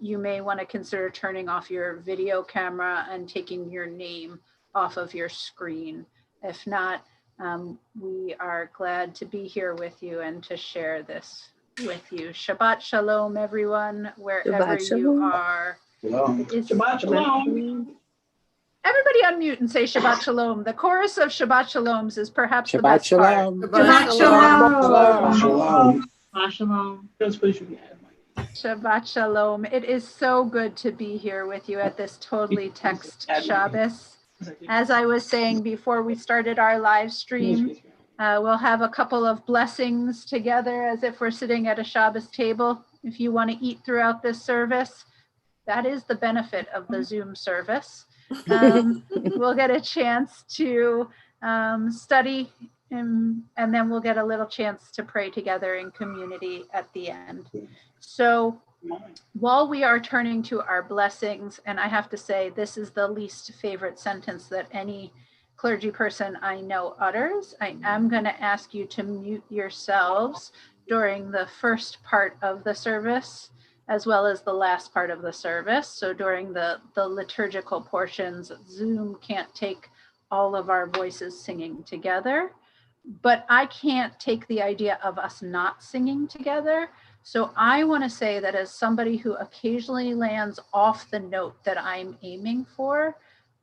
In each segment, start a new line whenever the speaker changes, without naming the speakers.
you may want to consider turning off your video camera and taking your name off of your screen. If not, we are glad to be here with you and to share this with you. Shabbat Shalom, everyone, wherever you are.
Shabbat Shalom.
Everybody unmute and say Shabbat Shalom. The chorus of Shabbat Shaloms is perhaps the
Shabbat
best
Shalom.
part.
Shabbat Shalom.
Shalom.
Shabbat Shalom.
Shabbat Shalom. It is so good to be here with you at this totally text Shabbos. As I was saying before we started our live stream, we'll have a couple of blessings together as if we're sitting at a Shabbos table. If you want to eat throughout this service, that is the benefit of the Zoom service. We'll get a chance to study and then we'll get a little chance to pray together in community at the end. So while we are turning to our blessings, and I have to say, this is the least favorite sentence that any clergy person I know utters, I am going to ask you to mute yourselves during the first part of the service, as well as the last part of the service. So during the liturgical portions, Zoom can't take all of our voices singing together, but I can't take the idea of us not singing together. So I want to say that as somebody who occasionally lands off the note that I'm aiming for,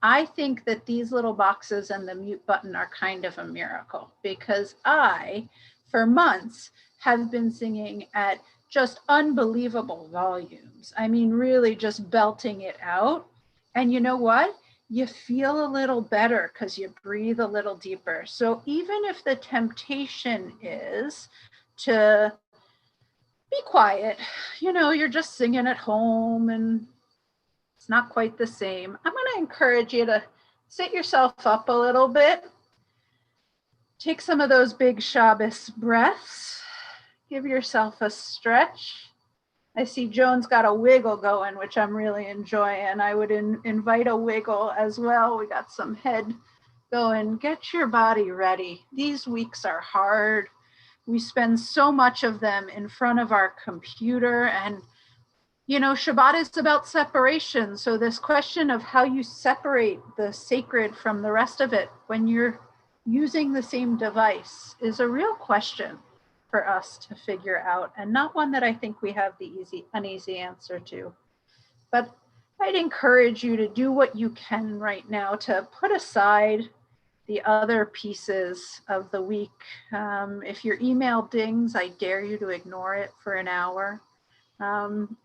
I think that these little boxes and the mute button are kind of a miracle, because I, for months, have been singing at just unbelievable volumes. I mean, really just belting it out. And you know what? You feel a little better because you breathe a little deeper. So even if the temptation is to be quiet, you know, you're just singing at home and it's not quite the same, I'm going to encourage you to sit yourself up a little bit. Take some of those big Shabbos breaths. Give yourself a stretch. I see Joan's got a wiggle going, which I'm really enjoying. I would invite a wiggle as well. We got some head going. Get your body ready. These weeks are hard. We spend so much of them in front of our computer, and you know, Shabbat is about separation. So this question of how you separate the sacred from the rest of it when you're using the same device is a real question for us to figure out, and not one that I think we have the an easy answer to. But I'd encourage you to do what you can right now to put aside the other pieces of the week. If your email dings, I dare you to ignore it for an hour.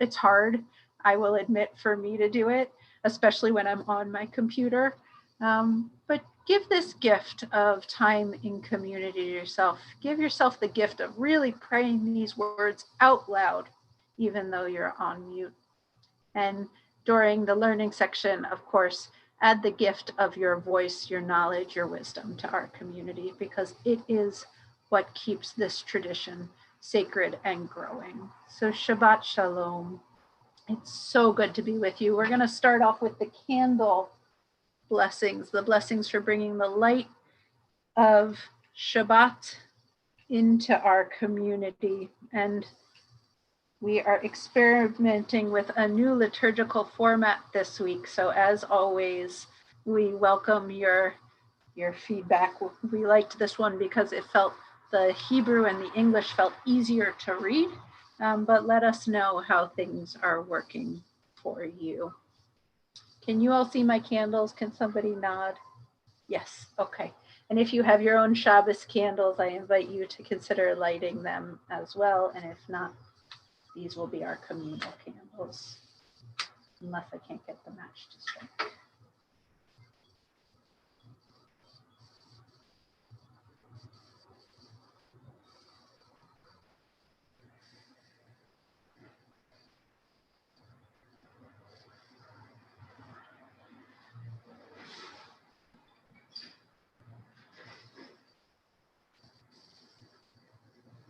It's hard, I will admit, for me to do it, especially when I'm on my computer. But give this gift of time in community to yourself. Give yourself the gift of really praying these words out loud, even though you're on mute. And during the learning section, of course, add the gift of your voice, your knowledge, your wisdom to our community, because it is what keeps this tradition sacred and growing. So Shabbat Shalom. It's so good to be with you. We're going to start off with the candle blessings, the blessings for bringing the light of Shabbat into our community. And we are experimenting with a new liturgical format this week. So as always, we welcome your feedback. We liked this one because it felt, the Hebrew and the English felt easier to read, but let us know how things are working for you. Can you all see my candles? Can somebody nod? Yes, okay. And if you have your own Shabbos candles, I invite you to consider lighting them as well. And if not, these will be our communal candles, unless I can't get the match to strike.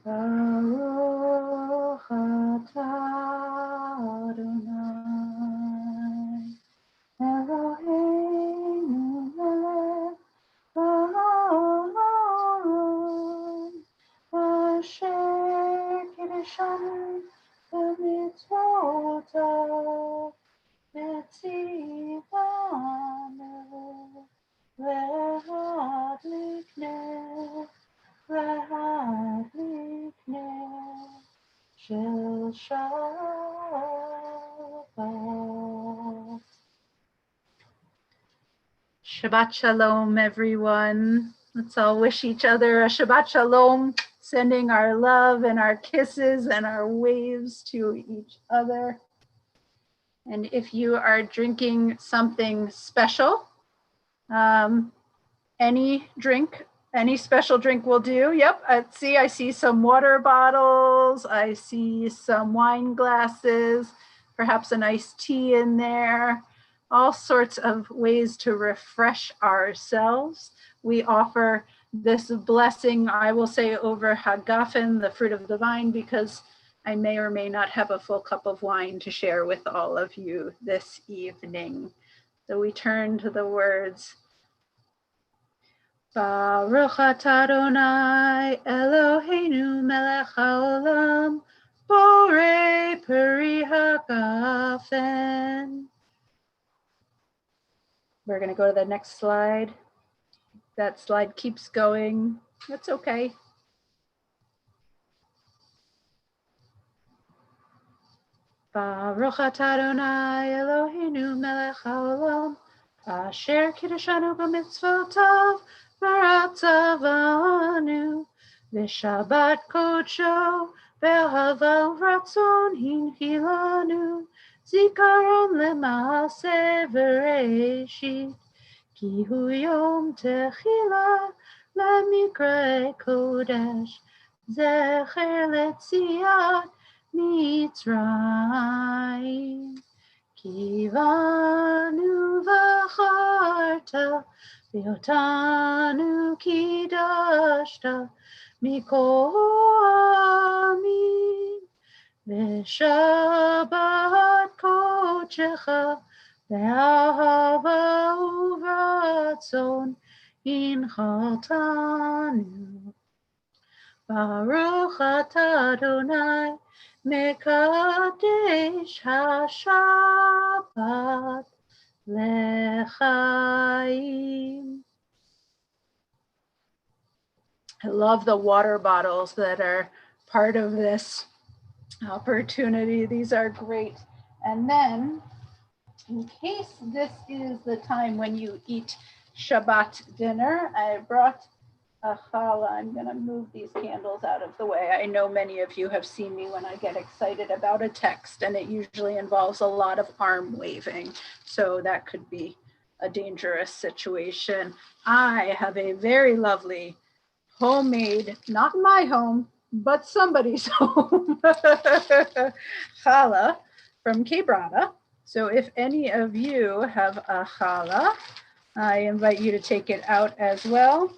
Baruch atah Adonai Eloheinu mitzvotov metzivanu להדליק נר של Shabbat. Shabbat Shalom, everyone. Let's all wish each other a Shabbat Shalom, sending our love and our kisses and our waves to each other. And if you are drinking something special, any drink, any special drink will do. Yep, I see some water bottles. I see some wine glasses, perhaps an iced tea in there. All sorts of ways to refresh ourselves. We offer this blessing, I will say, over Hagafen, the fruit of the vine, because I may or may not have a full cup of wine to share with all of you this evening. So we turn to the words. Baruch atah Adonai Eloheinu melech haolam borei peri hagafen. We're going to go to the next slide. That slide keeps going. That's okay. Baruch atah Adonai Eloheinu melech haolam asher kiddushanu b'mitzvotav v'ratzavanu v'shabbat kodsho v'ahava ratzon hinchilanu zikaron lema'aseh v'reishit ki hu yom techila lemikra kodesh zecher letziat Mitzrayim kivanu v'charta v'otanu kidashta mikol ha'amim v'shabbat kodecha v'ahava uvratzon inchaltanu Baruch atah Adonai Mekadesh HaShabbat Lechaim. I love the water bottles that are part of this opportunity. These are great. And then, in case this is the time when you eat Shabbat dinner, I brought a challah. I'm going to move these candles out of the way. I know many of you have seen me when I get excited about a text, and it usually involves a lot of arm waving. So that could be a dangerous situation. I have a very lovely homemade, not my home, but somebody's home, challah from Kebrada. So if any of you have a challah, I invite you to take it out as well.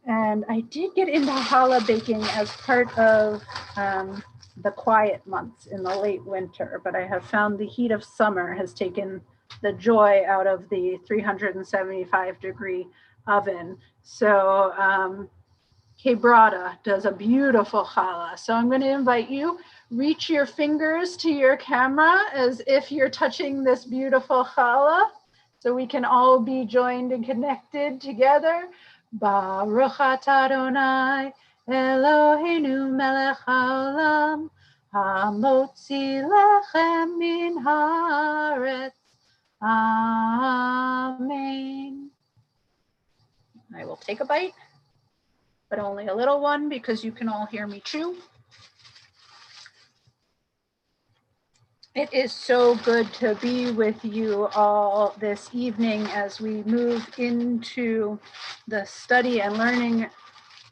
And I did get into challah baking as part of the quiet months in the late winter, but I have found the heat of summer has taken the joy out of the 375-degree oven. So Kebrada does a beautiful challah. So I'm going to invite you, reach your fingers to your camera as if you're touching this beautiful challah, so we can all be joined and connected together. Baruch atah Adonai Eloheinu melech haolam hamotzi lechem min haaretz. Amen. I will take a bite, but only a little one because you can all hear me chew. It is so good to be with you all this evening as we move into the study and learning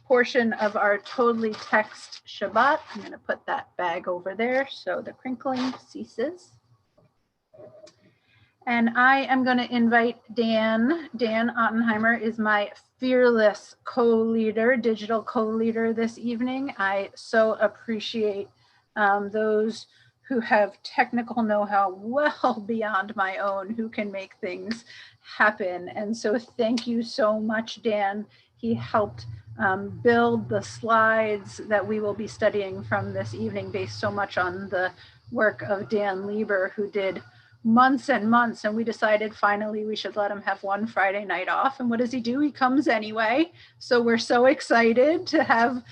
portion of our Totally Text Shabbat. I'm going to put that bag over there so the crinkling ceases. And I am going to invite Dan. Dan Ottenheimer is my fearless co-leader, digital co-leader this evening. I so appreciate those who have technical know-how well beyond my own, who can make things happen. And so thank you so much, Dan. He helped build the slides that we will be studying from this evening based so much on the work of Dan Lieber, who did months and months, and we decided finally we should let him have one Friday night off. And what does he do? He comes anyway. So we're so excited to have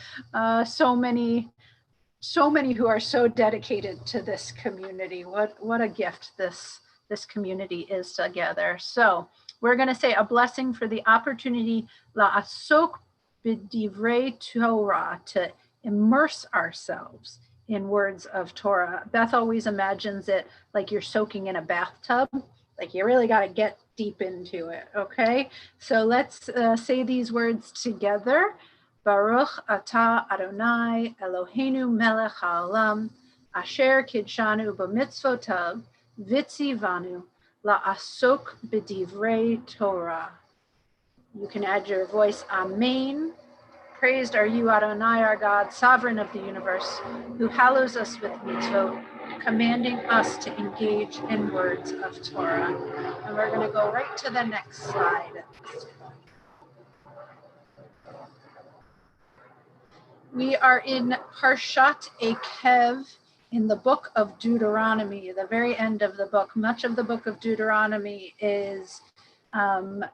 so many who are so dedicated to this community. What a gift this community is together. So we're going to say a blessing for the opportunity la'asok b'divrei Torah, to immerse ourselves in words of Torah. Beth always imagines it like you're soaking in a bathtub, like you really got to get deep into it, okay? So let's say these words together. Baruch atah Adonai Eloheinu melech ha'olam, asher kidshanu b'mitzvotav, v'tzivanu la'asok b'divrei Torah. You can add your voice, Amen. Praised are you, Adonai, our God, sovereign of the universe, who hallows us with mitzvot, commanding us to engage in words of Torah. And we're going to go right to the next slide at this point. We are in Parshat Ekev in the book of Deuteronomy, the very end of the book. Much of the book of Deuteronomy is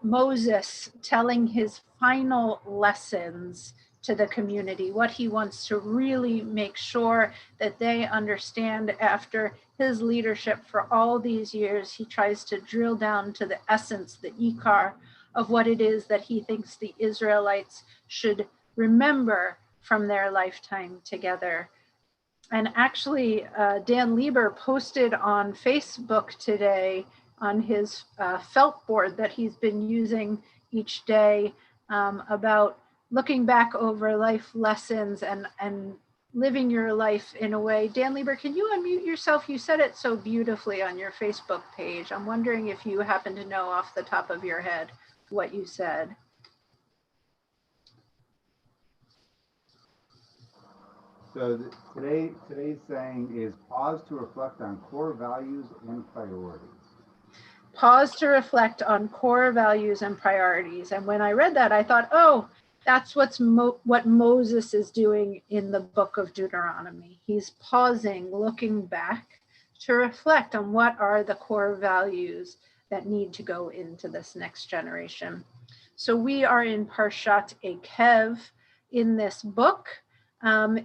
Moses telling his final lessons to the community, what he wants to really make sure that they understand after his leadership for all these years. He tries to drill down to the essence, the ikar, of what it is that he thinks the Israelites should remember from their lifetime together. And actually, Dan Lieber posted on Facebook today on his felt board that he's been using each day about looking back over life lessons and living your life in a way. Dan Lieber, can you unmute yourself? You said it so beautifully on your Facebook page. I'm wondering if you happen to know off the top of your head what you said.
So today's saying is pause to reflect on core values and priorities.
Pause to reflect on core values and priorities. And when I read that, I thought, oh, that's what Moses is doing in the book of Deuteronomy. He's pausing, looking back to reflect on what are the core values that need to go into this next generation. So we are in Parshat Ekev in this book,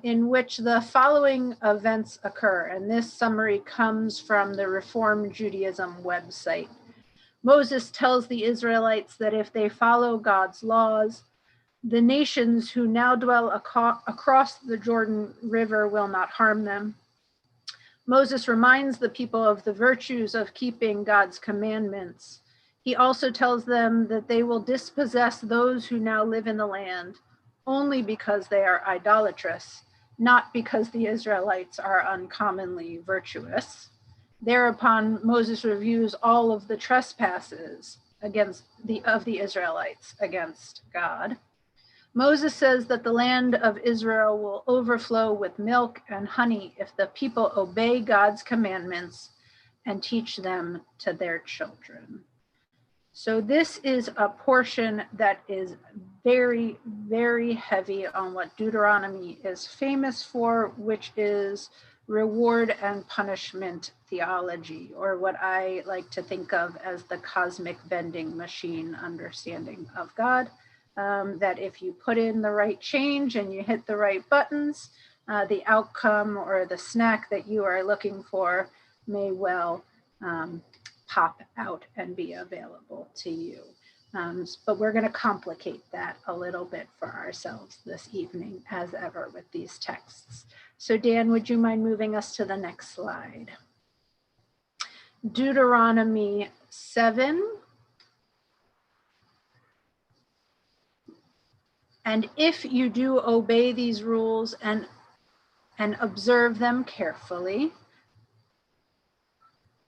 in which the following events occur. And this summary comes from the Reform Judaism website. Moses tells the Israelites that if they follow God's laws, the nations who now dwell across the Jordan River will not harm them. Moses reminds the people of the virtues of keeping God's commandments. He also tells them that they will dispossess those who now live in the land only because they are idolatrous, not because the Israelites are uncommonly virtuous. Thereupon, Moses reviews all of the trespasses of the Israelites against God. Moses says that the land of Israel will overflow with milk and honey if the people obey God's commandments and teach them to their children. So this is a portion that is very, very heavy on what Deuteronomy is famous for, which is reward and punishment theology, or what I like to think of as the cosmic vending machine understanding of God. That if you put in the right change and you hit the right buttons, the outcome or the snack that you are looking for may well pop out and be available to you. But we're going to complicate that a little bit for ourselves this evening, as ever, with these texts. So Dan, would you mind moving us to the next slide? Deuteronomy 7. And if you do obey these rules and observe them carefully,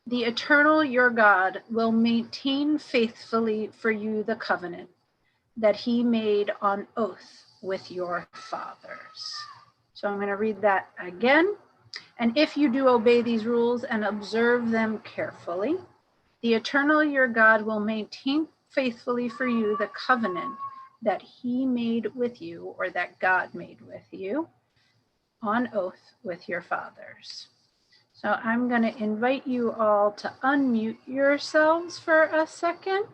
the Eternal your God will maintain faithfully for you the covenant that he made on oath with your fathers. So I'm going to read that again. And if you do obey these rules and observe them carefully, the Eternal your God will maintain faithfully for you the covenant that he made with you, or that God made with you, on oath with your fathers. So I'm going to invite you all to unmute yourselves for a second.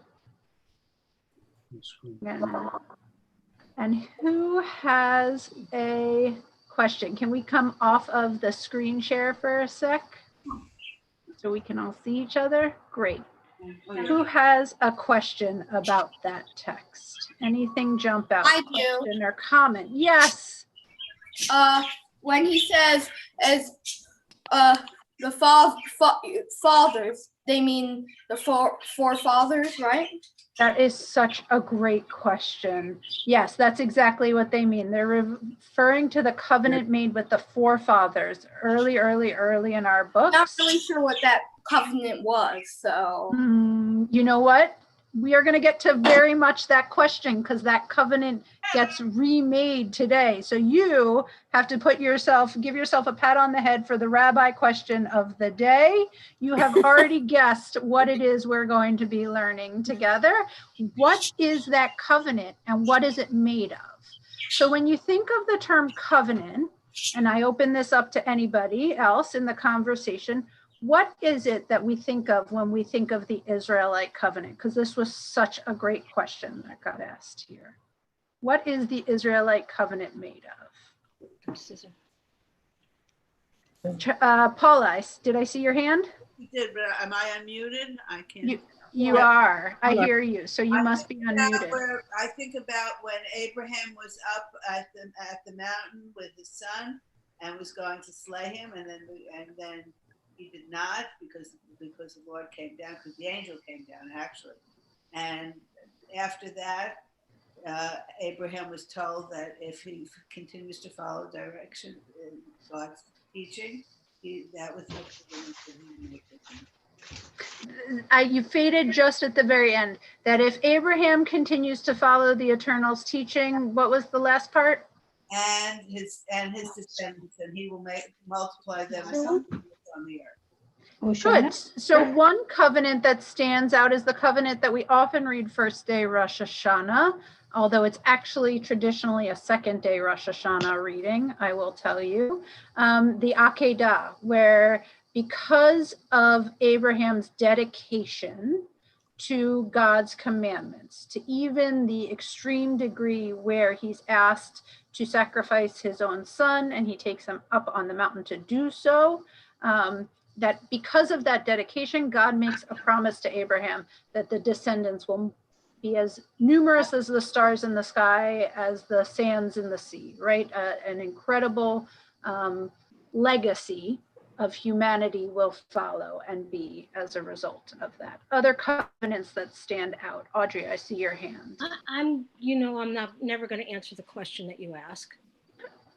And who has a question? Can we come off of the screen share for a sec so we can all see each other? Great. Who has a question about that text? Anything jump out?
I do.
Question or comment? Yes.
When he says as the fathers, they mean the forefathers, right?
That is such a great question. Yes, that's exactly what they mean. They're referring to the covenant made with the forefathers early in our books.
Not really sure what that covenant was, so.
You know what? We are going to get to very much that question, because that covenant gets remade today. So you have to give yourself a pat on the head for the rabbi question of the day. You have already guessed what it is we're going to be learning together. What is that covenant and what is it made of? So when you think of the term covenant, and I open this up to anybody else in the conversation, what is it that we think of when we think of the Israelite covenant? Because this was such a great question that got asked here. What is the Israelite covenant made of? Paula, did I see your hand?
You did, but am I unmuted? I can't.
You are. I hear you. So you must be unmuted.
I think about when Abraham was up at the mountain with his son and was going to slay him, and then he did not, because the Lord came down, because the angel came down actually. And after that, Abraham was told that if he continues to follow direction in God's teaching, that was
you faded just at the very end. That if Abraham continues to follow the Eternal's teaching, what was the last part?
And his descendants, and he will multiply them as on the earth.
Good. So one covenant that stands out is the covenant that we often read first day Rosh Hashanah, although it's actually traditionally a second day Rosh Hashanah reading, I will tell you. The Akedah, where because of Abraham's dedication to God's commandments, to even the extreme degree where he's asked to sacrifice his own son and he takes him up on the mountain to do so, that because of that dedication, God makes a promise to Abraham that the descendants will be as numerous as the stars in the sky, as the sands in the sea, right? An incredible legacy of humanity will follow and be as a result of that. Other covenants that stand out. Audrey, I see your hand.
I'm never going to answer the question that you ask.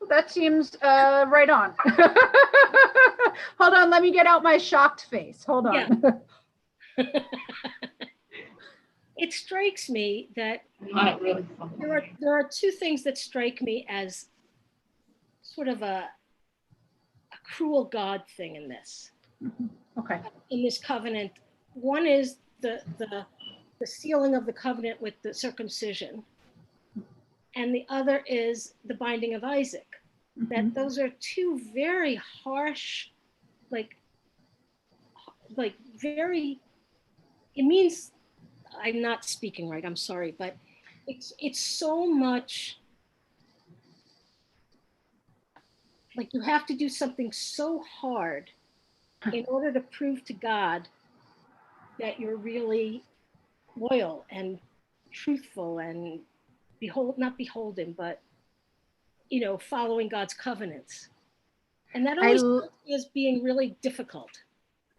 That seems right on. Hold on, let me get out my shocked face. Hold on.
Yeah. It strikes me that there are two things that strike me as sort of a cruel God thing in this.
Okay.
In this covenant. One is the sealing of the covenant with the circumcision, and the other is the binding of Isaac. That those are two very harsh, like very, it means, I'm not speaking right, I'm sorry, but it's so much, like you have to do something so hard in order to prove to God that you're really loyal and truthful and not beholden, but following God's covenants. And that always is being really difficult.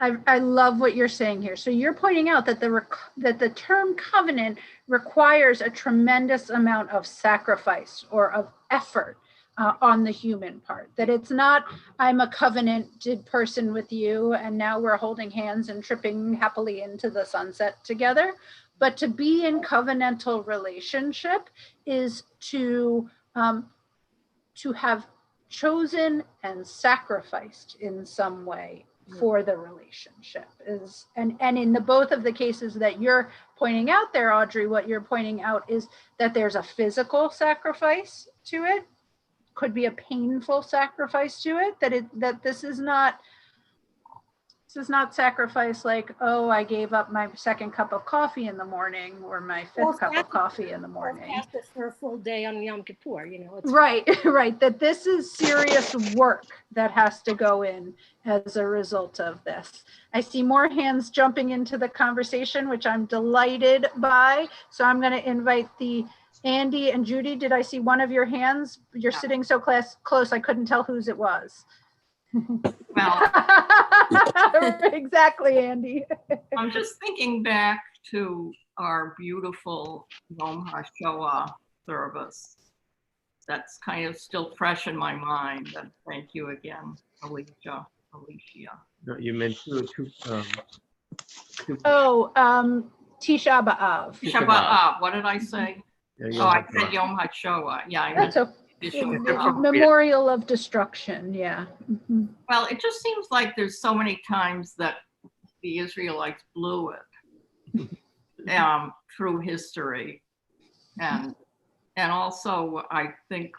I love what you're saying here. So you're pointing out that the term covenant requires a tremendous amount of sacrifice or of effort on the human part. That it's not, I'm a covenanted person with you and now we're holding hands and tripping happily into the sunset together. But to be in covenantal relationship is to have chosen and sacrificed in some way for the relationship is, and in the both of the cases that you're pointing out there, Audrey, what you're pointing out is that there's a physical sacrifice to it, could be a painful sacrifice to it, that this is not sacrifice like, oh, I gave up my second cup of coffee in the morning or my fifth cup of coffee in the morning.
Fasted for a full day on Yom Kippur, It's
right, that this is serious work that has to go in as a result of this. I see more hands jumping into the conversation, which I'm delighted by. So I'm going to invite the Andy and Judy. Did I see one of your hands? You're sitting so close, I couldn't tell whose it was.
Well,
exactly, Andy.
I'm just thinking back to our beautiful Yom HaShoah service. That's kind of still fresh in my mind. And thank you again, Alicia.
No, you meant two.
Oh, Tisha B'Av.
Tisha B'Av. What did I say?
Yeah,
I said Yom HaShoah. Yeah, I meant
That's a memorial of destruction. Yeah. Mm-hmm.
Well, it just seems like there's so many times that the Israelites blew it through history, and also I think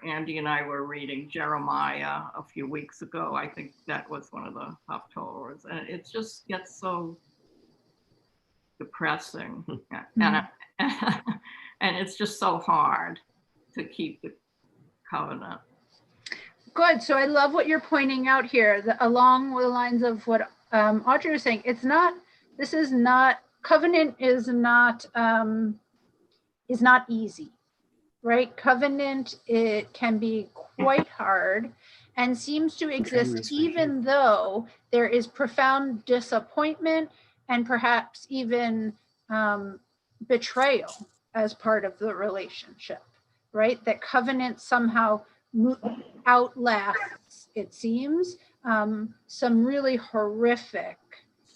Andy and I were reading Jeremiah a few weeks ago. I think that was one of the Haftorahs, and it just gets so depressing, and it's just so hard to keep the covenant.
Good. So I love what you're pointing out here, along the lines of what Audrey was saying. Covenant is not easy, right? Covenant, it can be quite hard and seems to exist even though there is profound disappointment and perhaps even betrayal as part of the relationship, right? That covenant somehow outlasts, it seems, some really horrific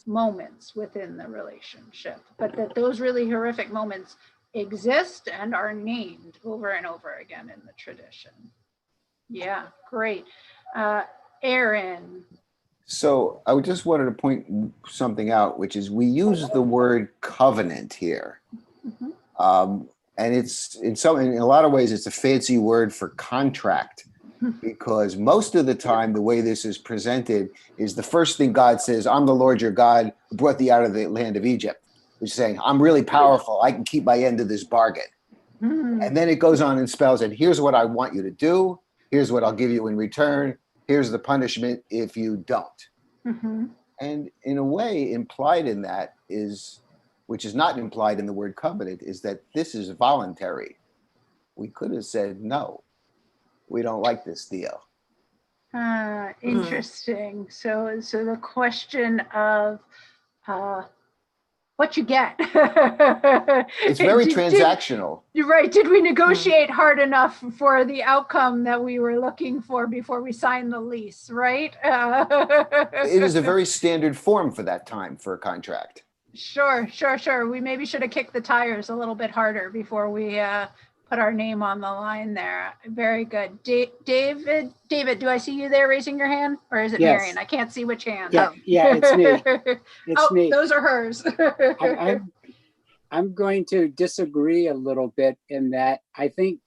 moments within the relationship, but that those really horrific moments exist and are named over and over again in the tradition. Yeah, great. Aaron.
So I just wanted to point something out, which is we use the word covenant here. Mm-hmm. And it's in a lot of ways, it's a fancy word for contract, because most of the time, the way this is presented is the first thing God says, I'm the Lord your God who brought thee out of the land of Egypt, which is saying, I'm really powerful. I can keep my end of this bargain. Mm-hmm. And then it goes on and spells it. Here's what I want you to do. Here's what I'll give you in return. Here's the punishment if you don't. Mm-hmm. And in a way, implied in that is, which is not implied in the word covenant, is that this is voluntary. We could have said, no, we don't like this deal.
Interesting. So the question of what you get.
It's very transactional.
You're right. Did we negotiate hard enough for the outcome that we were looking for before we signed the lease, right?
It is a very standard form for that time for a contract. Sure.
We maybe should have kicked the tires a little bit harder before we put our name on the line there. Very good. David, do I see you there raising your hand? Or is it yes. Marion? I can't see which hand.
Yeah, it's me. It's me.
Those are hers.
I'm going to disagree a little bit in that I think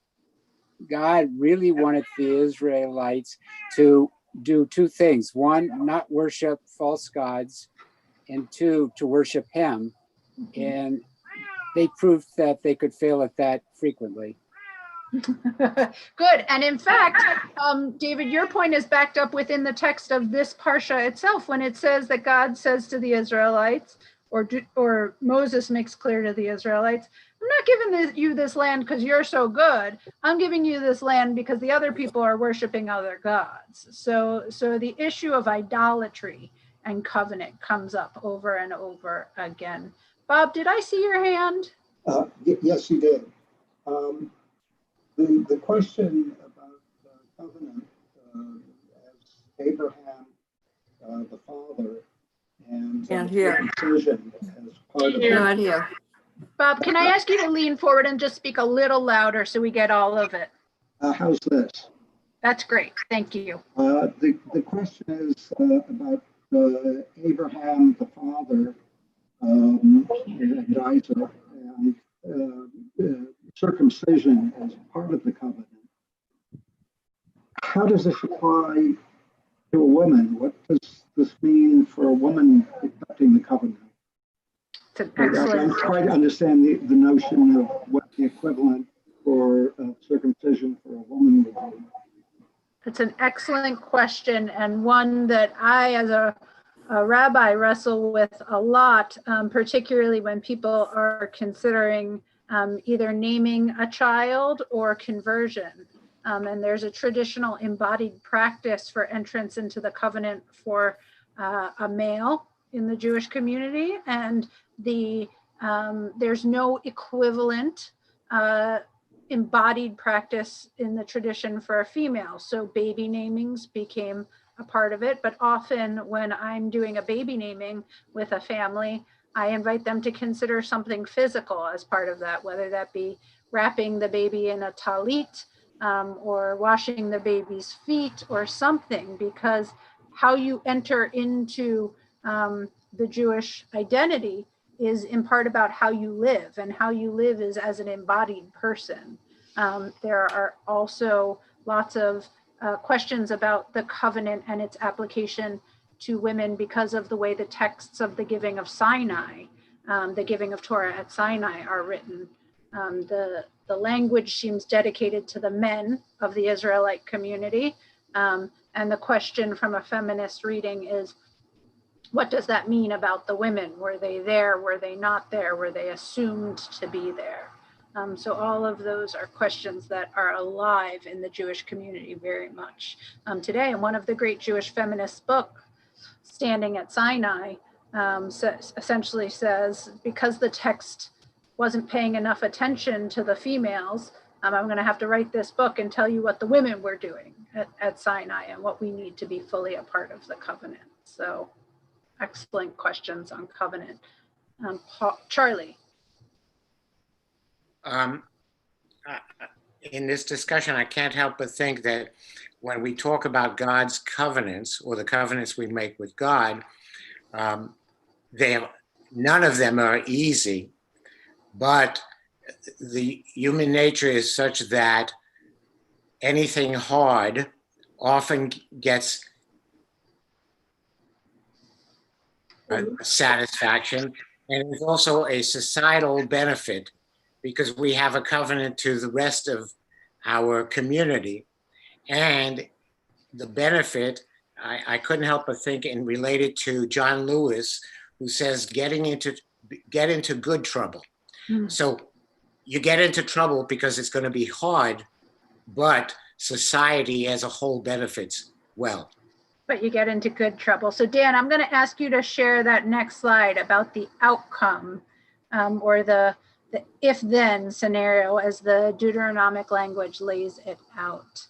God really wanted the Israelites to do two things. One, not worship false gods, and two, to worship him. Mm-hmm. And they proved that they could fail at that frequently.
Good. And in fact, David, your point is backed up within the text of this parsha itself, when it says that God says to the Israelites, or Moses makes clear to the Israelites, I'm not giving you this land because you're so good. I'm giving you this land because the other people are worshiping other gods. So the issue of idolatry and covenant comes up over and over again. Bob, did I see your hand?
Yes, you did. The question about covenant, as Abraham, the father, and circumcision as part of
not here.
Bob, can I ask you to lean forward and just speak a little louder so we get all of it?
How's this?
That's great. Thank you.
The question is about Abraham, the father, and Isaac, and circumcision as part of the covenant. How does this apply to a woman? What does this mean for a woman accepting the covenant?
It's an excellent.
I'm trying to understand the notion of what the equivalent for circumcision for a woman would be.
It's an excellent question, and one that I, as a rabbi, wrestle with a lot, particularly when people are considering either naming a child or conversion. And there's a traditional embodied practice for entrance into the covenant for a male in the Jewish community, and there's no equivalent embodied practice in the tradition for a female. So baby namings became a part of it, but often when I'm doing a baby naming with a family, I invite them to consider something physical as part of that, whether that be wrapping the baby in a talit or washing the baby's feet or something, because how you enter into the Jewish identity is in part about how you live, and how you live is as an embodied person. There are also lots of questions about the covenant and its application to women because of the way the texts of the giving of Sinai, the giving of Torah at Sinai are written. The language seems dedicated to the men of the Israelite community. And the question from a feminist reading is, what does that mean about the women? Were they there? Were they not there? Were they assumed to be there? So all of those are questions that are alive in the Jewish community very much today. And one of the great Jewish feminist books, Standing at Sinai, essentially says, because the text wasn't paying enough attention to the females, I'm going to have to write this book and tell you what the women were doing at Sinai and what we need to be fully a part of the covenant. So excellent questions on covenant. Charlie.
In this discussion, I can't help but think that when we talk about God's covenants, or the covenants we make with God, none of them are easy, but the human nature is such that anything hard often gets satisfaction, and it's also a societal benefit because we have a covenant to the rest of our community. And the benefit, I couldn't help but think and relate it to John Lewis, who says get into good trouble. So you get into trouble because it's going to be hard, but society as a whole benefits well.
But you get into good trouble. So Dan, I'm going to ask you to share that next slide about the outcome or the if-then scenario as the Deuteronomic language lays it out.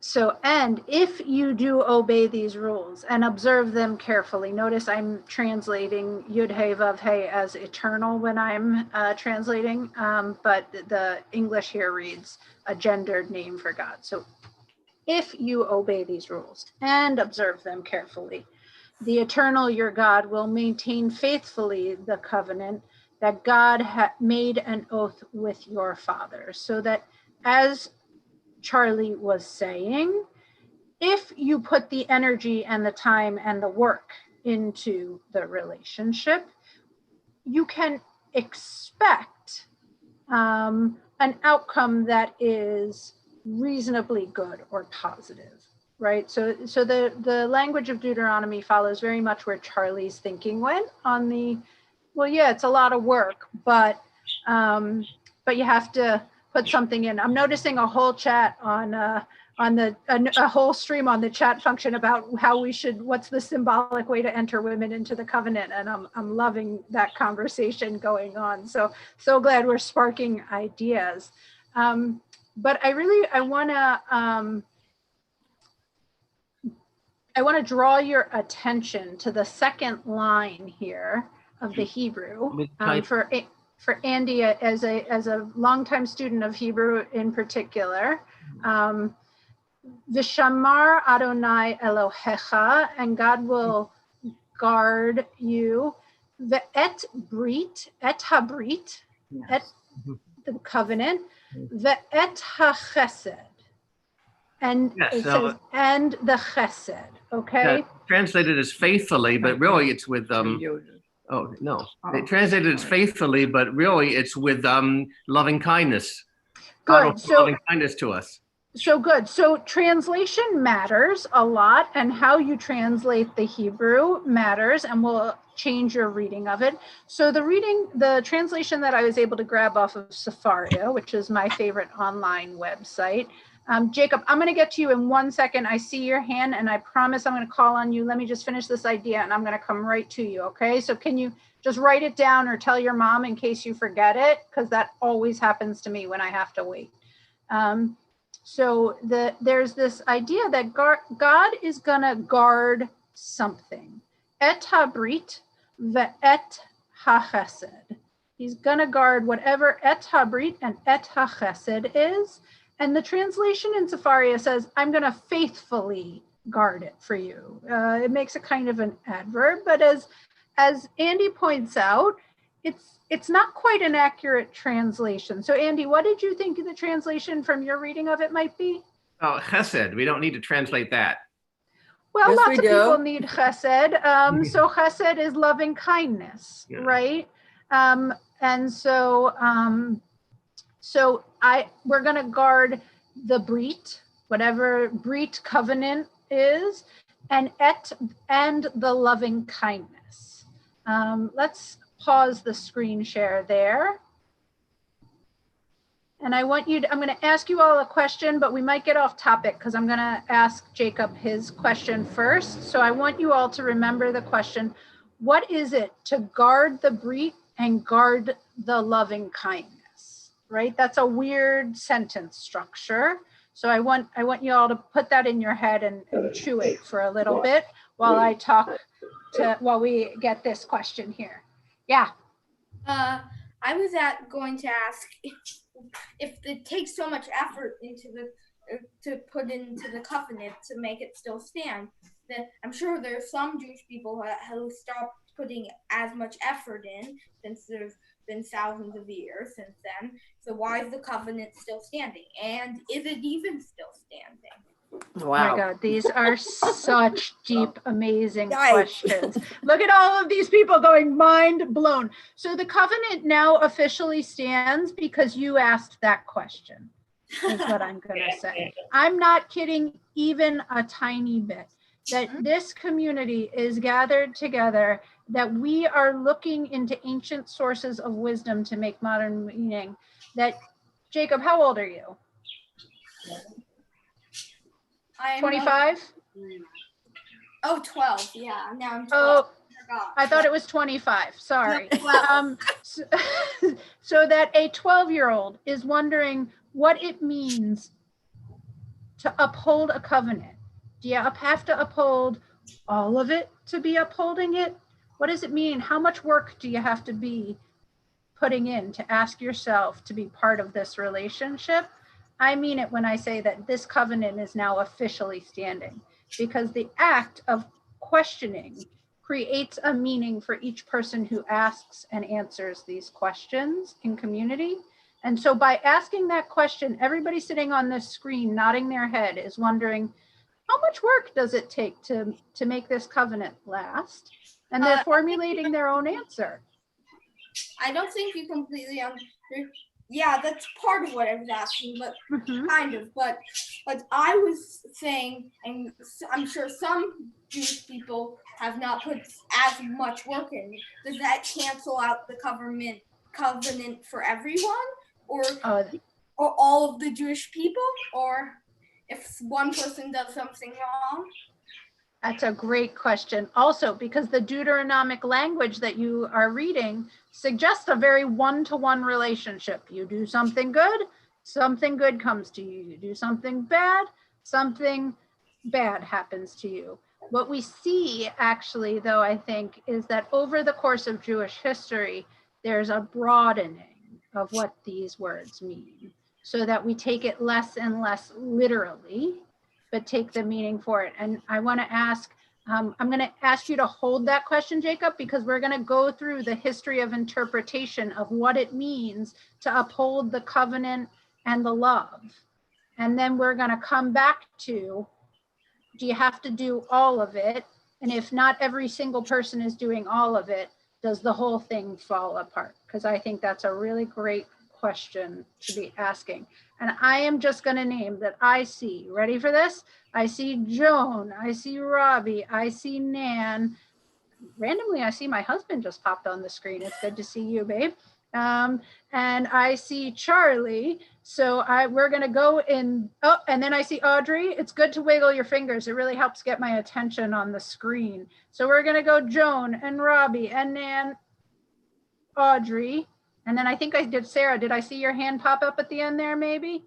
So, and if you do obey these rules and observe them carefully, notice I'm translating Yud Hey Vav Hey as eternal when I'm translating, but the English here reads a gendered name for God. So if you obey these rules and observe them carefully, the eternal your God will maintain faithfully the covenant that God made an oath with your fathers. So that, as Charlie was saying, if you put the energy and the time and the work into the relationship, you can expect an outcome that is reasonably good or positive, right? So the language of Deuteronomy follows very much where Charlie's thinking went on the, well, yeah, it's a lot of work, but you have to put something in. I'm noticing a whole chat on a whole stream on the chat function about how we should, what's the symbolic way to enter women into the covenant, and I'm loving that conversation going on. So glad we're sparking ideas. But I want to draw your attention to the second line here of the Hebrew for Andy as a longtime student of Hebrew in particular. Vishamar Adonai Elohecha, and God will guard you. Ve'et brit, et habrit, et the covenant, ve'et hachesed. And it says, and the chesed, okay?
Translated as faithfully, but really it's with, oh, no. They translated as faithfully, but really it's with loving kindness.
Good. So,
loving kindness to us.
So good. So translation matters a lot, and how you translate the Hebrew matters, and will change your reading of it. So the translation that I was able to grab off of Sefaria, which is my favorite online website. Jacob, I'm going to get to you in 1 second. I see your hand, and I promise I'm going to call on you. Let me just finish this idea, and I'm going to come right to you, okay? So can you just write it down or tell your mom in case you forget it? Because that always happens to me when I have to wait. So there's this idea that God is going to guard something. Et habrit ve'et hachesed. He's going to guard whatever et habrit and et hachesed is. And the translation in Sefaria says, I'm going to faithfully guard it for you. It makes a kind of an adverb, but as Andy points out, it's not quite an accurate translation. So Andy, what did you think the translation from your reading of it might be?
Oh, chesed, we don't need to translate that.
Well, yes, lots of people need chesed. So chesed is loving kindness, right? And so we're going to guard the brit, whatever brit covenant is, and the loving kindness. Let's pause the screen share there. And I'm going to ask you all a question, but we might get off topic because I'm going to ask Jacob his question first. So I want you all to remember the question. What is it to guard the brit and guard the loving kindness, right? That's a weird sentence structure. So I want you all to put that in your head and chew it for a little bit while we get this question here. Yeah.
I was going to ask if it takes so much effort to put into the covenant to make it still stand. That I'm sure there's some Jewish people who stopped putting as much effort in since there's been thousands of years since then. So why is the covenant still standing? And is it even still standing?
Wow. Oh my God, these are such deep, amazing questions. Look at all of these people going mind blown. So the covenant now officially stands because you asked that question, is what I'm going to say. I'm not kidding even a tiny bit. That this community is gathered together, that we are looking into ancient sources of wisdom to make modern meaning. That, Jacob, how old are you?
I'm
25?
12. Yeah, now I'm 12.
Oh, I thought it was 25. Sorry. So that a 12-year-old is wondering what it means to uphold a covenant. Do you have to uphold all of it to be upholding it? What does it mean? How much work do you have to be putting in to ask yourself to be part of this relationship? I mean it when I say that this covenant is now officially standing, because the act of questioning creates a meaning for each person who asks and answers these questions in community. And so by asking that question, everybody sitting on this screen nodding their head is wondering, how much work does it take to make this covenant last? And they're formulating their own answer.
I don't think you completely understand. Yeah, that's part of what I was asking, but kind of. But I was saying, and I'm sure some Jewish people have not put as much work in. Does that cancel out the covenant for everyone, or all of the Jewish people, or if one person does something wrong?
That's a great question. Also, because the Deuteronomic language that you are reading suggests a very one-to-one relationship. You do something good comes to you. You do something bad happens to you. What we see actually, though, I think, is that over the course of Jewish history, there's a broadening of what these words mean, so that we take it less and less literally, but take the meaning for it. And I want to ask, I'm going to ask you to hold that question, Jacob, because we're going to go through the history of interpretation of what it means to uphold the covenant and the love. And then we're going to come back to, do you have to do all of it? And if not every single person is doing all of it, does the whole thing fall apart? Because I think that's a really great question to be asking. And I am just going to name that I see, ready for this? I see Joan, I see Robbie, I see Nan. Randomly, I see my husband just popped on the screen. It's good to see you, babe. And I see Charlie. So we're going to go in. Oh, and then I see Audrey. It's good to wiggle your fingers. It really helps get my attention on the screen. So we're going to go Joan and Robbie and Nan, Audrey. And then I think I did, Sarah, did I see your hand pop up at the end there? Maybe.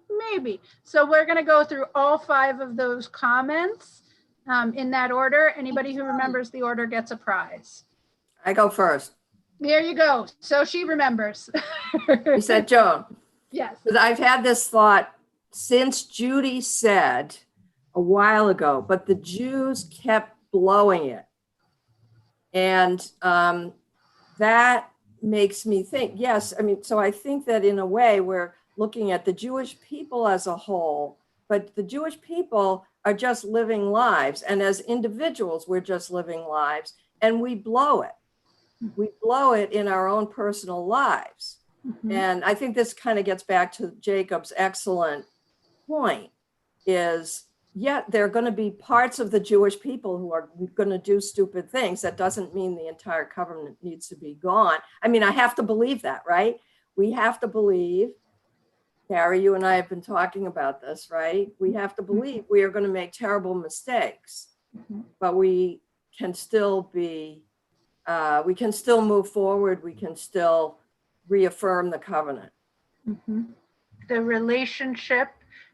So we're going to go through all 5 of those comments in that order. Anybody who remembers the order gets a prize.
I go first.
There you go. So she remembers.
You said Joan.
Yes.
Because I've had this thought since Judy said a while ago, but the Jews kept blowing it. And that makes me think, yes, I mean, so I think that in a way we're looking at the Jewish people as a whole, but the Jewish people are just living lives. And as individuals, we're just living lives, and we blow it. We blow it in our own personal lives. Mm-hmm. And I think this kind of gets back to Jacob's excellent point is, yeah, there are going to be parts of the Jewish people who are going to do stupid things. That doesn't mean the entire covenant needs to be gone. I mean, I have to believe that, right? We have to believe, Cari, you and I have been talking about this, right? We have to believe we are going to make terrible mistakes, but we can still be, we can still move forward. We can still reaffirm the covenant.
Mm-hmm. The relationship,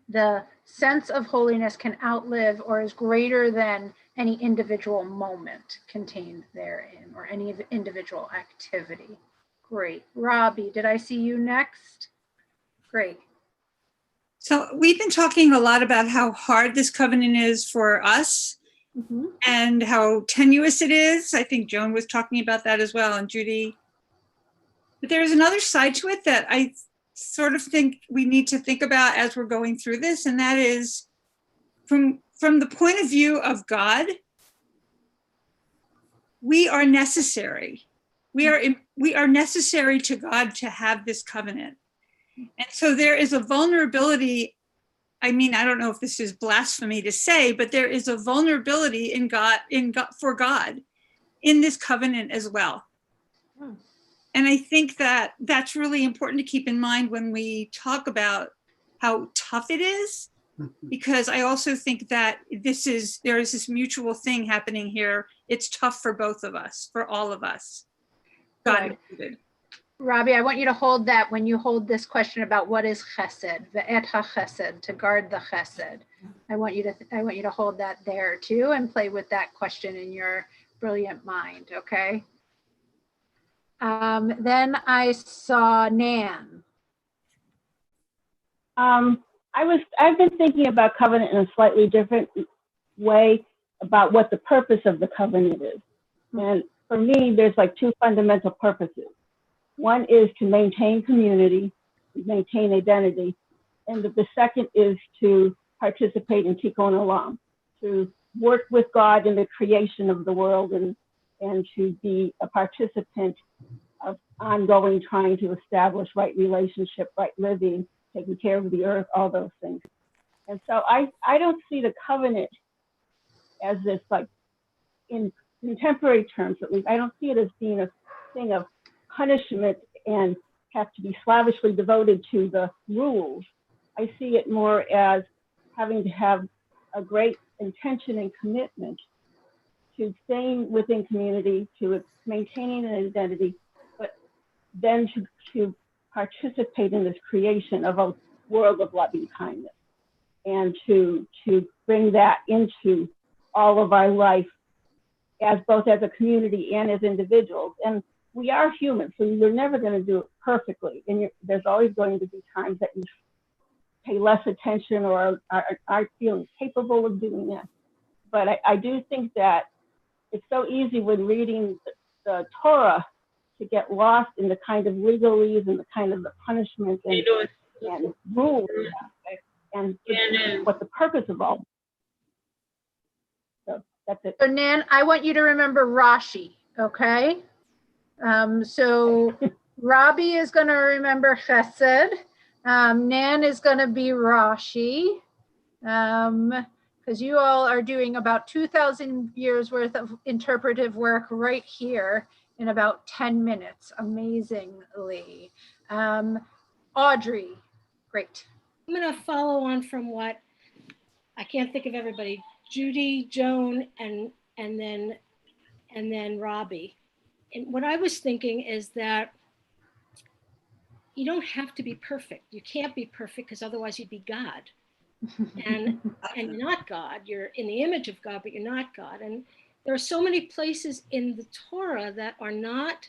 the sense of holiness can outlive or is greater than any individual moment contained therein or any individual activity. Great. Robbie, did I see you next? Great.
So we've been talking a lot about how hard this covenant is for us and how tenuous it is. I think Joan was talking about that as well, and Judy. But there's another side to it that I sort of think we need to think about as we're going through this, and that is from the point of view of God, we are necessary. We are necessary to God to have this covenant. And so there is a vulnerability. I mean, I don't know if this is blasphemy to say, but there is a vulnerability in God, for God in this covenant as well. And I think that that's really important to keep in mind when we talk about how tough it is, because I also think that there is this mutual thing happening here. It's tough for both of us, for all of us. God included.
Robbie, I want you to hold that when you hold this question about what is chesed, ve'et ha-chesed, to guard the chesed. I want you to hold that there too and play with that question in your brilliant mind, okay? Then I saw Nan.
I've been thinking about covenant in a slightly different way about what the purpose of the covenant is. And for me, there's like 2 fundamental purposes. One is to maintain community, maintain identity. And the second is to participate in Tikkun Olam, to work with God in the creation of the world and to be a participant of ongoing trying to establish right relationship, right living, taking care of the earth, all those things. And so I don't see the covenant as this, like, in contemporary terms at least, I don't see it as being a thing of punishment and have to be slavishly devoted to the rules. I see it more as having to have a great intention and commitment to staying within community, to maintaining an identity, but then to participate in this creation of a world of loving kindness and to bring that into all of our life as both as a community and as individuals. And we are human, so you're never going to do it perfectly. And there's always going to be times that you pay less attention or are feeling capable of doing that. But I do think that it's so easy when reading the Torah to get lost in the kind of legalese and the kind of the punishment and rules and what the purpose of all. So that's it.
So Nan, I want you to remember Rashi, okay? So Robbie is going to remember Chesed. Nan is going to be Rashi. Because you all are doing about 2,000 years worth of interpretive work right here in about 10 minutes, amazingly. Audrey, great.
I'm going to follow on from what, I can't think of everybody, Judy, Joan, and then Robbie. And what I was thinking is that you don't have to be perfect. You can't be perfect because otherwise you'd be God. And you're not God. You're in the image of God, but you're not God. And there are so many places in the Torah that are not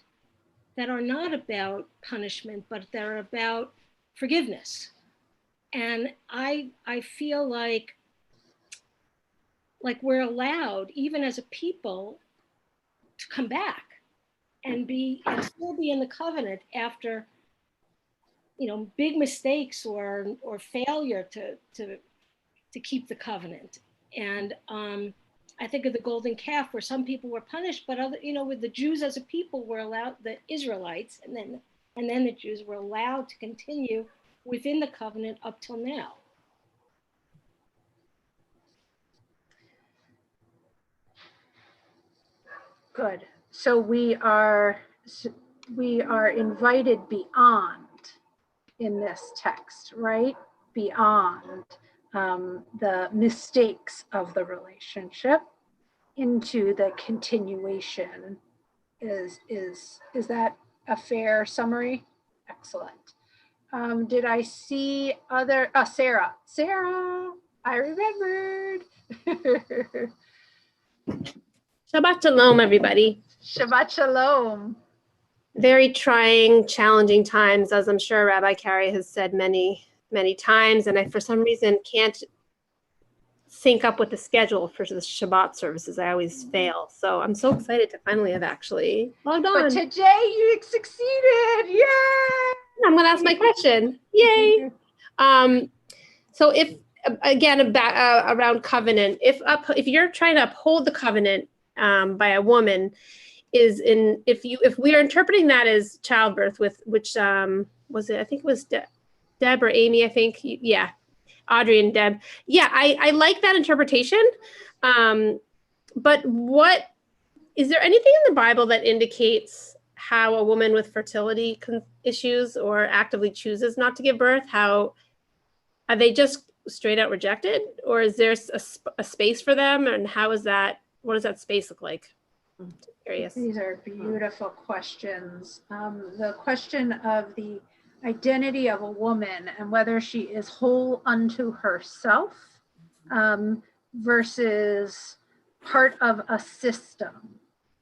about punishment, but they're about forgiveness. And I feel like we're allowed, even as a people, to come back and still be in the covenant after, big mistakes or failure to keep the covenant. And I think of the golden calf, where some people were punished, but other, with the Jews as a people were allowed, the Israelites, and then the Jews were allowed to continue within the covenant up till now.
Good. So we are invited beyond in this text, right? Beyond the mistakes of the relationship into the continuation. Is that a fair summary? Excellent. Did I see other, Sarah, I remembered.
Shabbat Shalom, everybody.
Shabbat Shalom.
Very trying, challenging times, as I'm sure Rabbi Cari has said many, many times. And I, for some reason, can't sync up with the schedule for the Shabbat services. I always fail. So I'm so excited to finally have actually logged on.
But today you succeeded. Yay!
I'm going to ask my question. Yay. So if, again, around covenant, if you're trying to uphold the covenant by a woman, if we are interpreting that as childbirth, with which was it? I think it was Deb or Amy. I think, yeah, Audrey and Deb. Yeah, I like that interpretation. But what is there anything in the Bible that indicates how a woman with fertility issues or actively chooses not to give birth? How are they just straight out rejected, or is there a space for them? And how is that? What does that space look like? I'm curious.
These are beautiful questions. The question of the identity of a woman and whether she is whole unto herself versus part of a system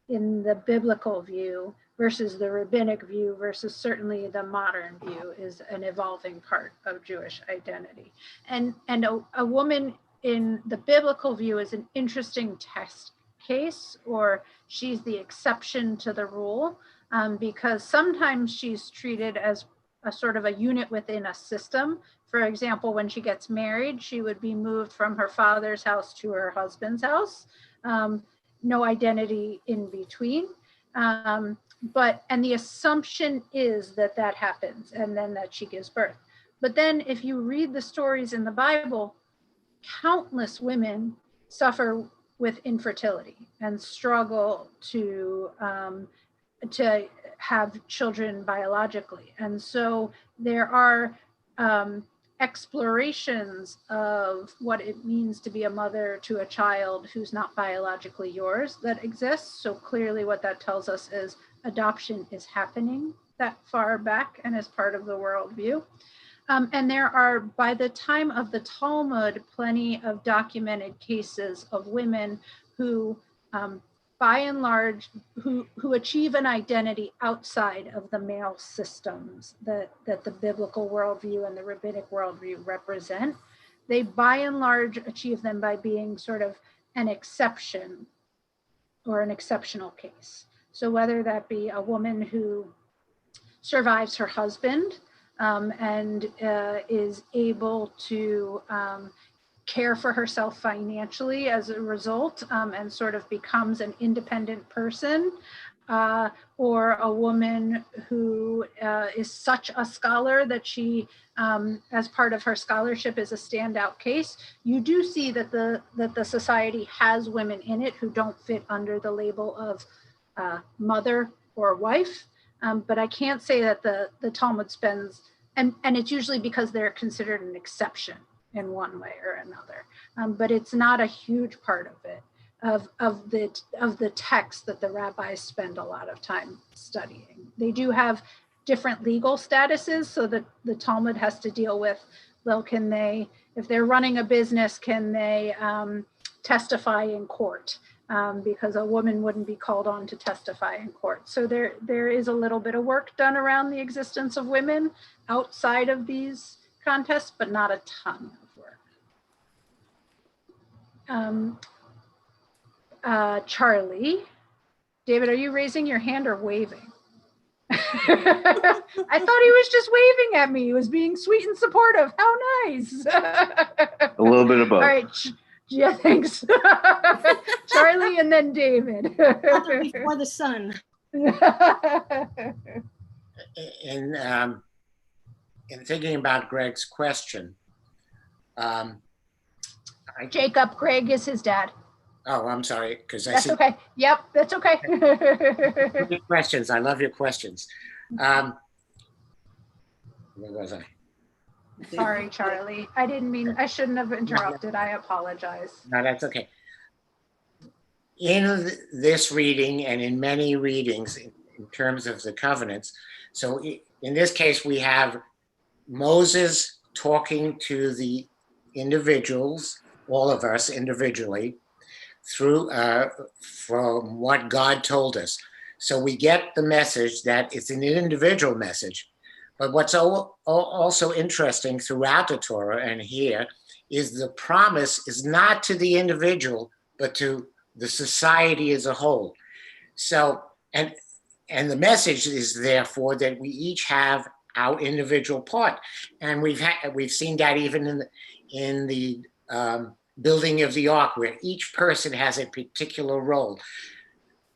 in the biblical view versus the rabbinic view versus certainly the modern view is an evolving part of Jewish identity. And a woman in the biblical view is an interesting test case, or she's the exception to the rule, because sometimes she's treated as a sort of a unit within a system. For example, when she gets married, she would be moved from her father's house to her husband's house. No identity in between. And the assumption is that happens and then that she gives birth. But then if you read the stories in the Bible, countless women suffer with infertility and struggle to have children biologically. And so there are explorations of what it means to be a mother to a child who's not biologically yours that exists. So clearly what that tells us is adoption is happening that far back and is part of the worldview. And there are, by the time of the Talmud, plenty of documented cases of women who by and large, who achieve an identity outside of the male systems that the biblical worldview and the rabbinic worldview represent, they by and large achieve them by being sort of an exception or an exceptional case. So whether that be a woman who survives her husband and is able to care for herself financially as a result and sort of becomes an independent person, or a woman who is such a scholar that she, as part of her scholarship, is a standout case. You do see that the society has women in it who don't fit under the label of mother or wife, but I can't say that the Talmud spends, and it's usually because they're considered an exception in one way or another, but it's not a huge part of it, of the text that the rabbis spend a lot of time studying. They do have different legal statuses, so that the Talmud has to deal with, well, can they, if they're running a business, can they testify in court? Because a woman wouldn't be called on to testify in court. So there is a little bit of work done around the existence of women outside of these contests, but not a ton of work. Charlie, David, are you raising your hand or waving? I thought he was just waving at me. He was being sweet and supportive. How nice.
A little bit of both.
All right. Yeah, thanks. Charlie and then David.
Before the sun.
In thinking about Greg's question,
Jacob, Greg is his dad.
Oh, I'm sorry, because I
That's
see.
Okay. Yep, that's okay.
Good questions. I love your questions. Where was I?
Sorry, Charlie. I shouldn't have interrupted. I apologize.
No, that's okay. In this reading and in many readings in terms of the covenants, so in this case, we have Moses talking to the individuals, all of us individually, through from what God told us. So we get the message that it's an individual message. But what's also interesting throughout the Torah and here is the promise is not to the individual, but to the society as a whole. So, and the message is therefore that we each have our individual part. And we've seen that even in the building of the ark, where each person has a particular role.